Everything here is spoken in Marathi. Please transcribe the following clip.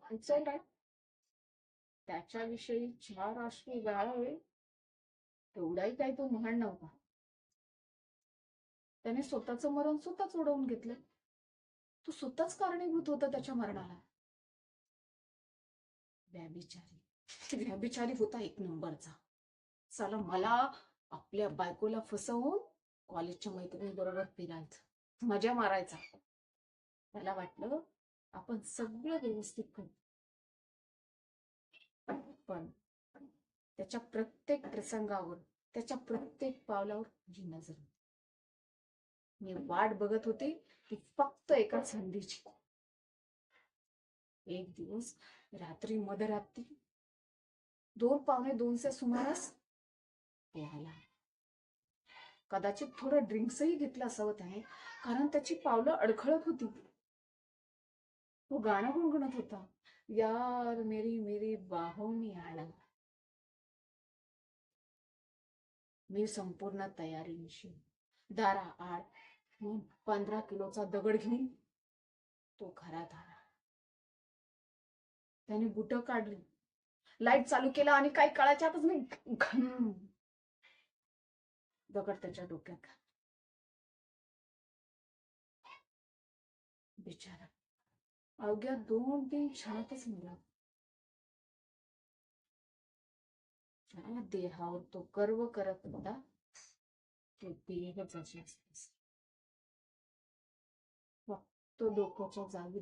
It's all right. त्याच्याविषयी 4 अश्रू गाळावे तेवढाही काही तो महान नव्हता. त्याने स्वतःचं मरण स्वतःच उडवून घेतलं. तो स्वतःच कारणीभूत होता त्याच्या मरणाला. व्याभिचारी व्याभिचारी होता एक नंबरचा. चला, मला आपल्या बायकोला फसवून कॉलेजच्या मैत्रिणीबरोबर फिरायचं, मजा मारायचा. त्याला वाटलं आपण सगळं व्यवस्थित करू. पण त्याच्या प्रत्येक प्रसंगावर, त्याच्या प्रत्येक पावलावर माझी नजर होती. मी वाट बघत होते ती फक्त एका संधीची. एक दिवस रात्री, मध्यरात्री 2:45 सुमारास तो आला. कदाचित थोडं ड्रिंक्सही घेतलं असावं त्याने, कारण त्याची पावलं अडखळत होती. तो गाणं गुणगुणत होता, यार मेरी मेरी बाहों में आना. मी संपूर्ण तयारीनिशी दारा आड 15 किलोचा दगड घेऊन तो घरात आला. त्याने बुटं काढली, लाईट चालू केला आणि काही काळाच्या आतच मी दगड त्याच्या डोक्यात घातला. बिचारा अवघ्या 2-3 क्षणातच मेला. ज्या देहावर तो गर्व करत होता तो देहच अशी असते. फक्त डोक्याच्या जागी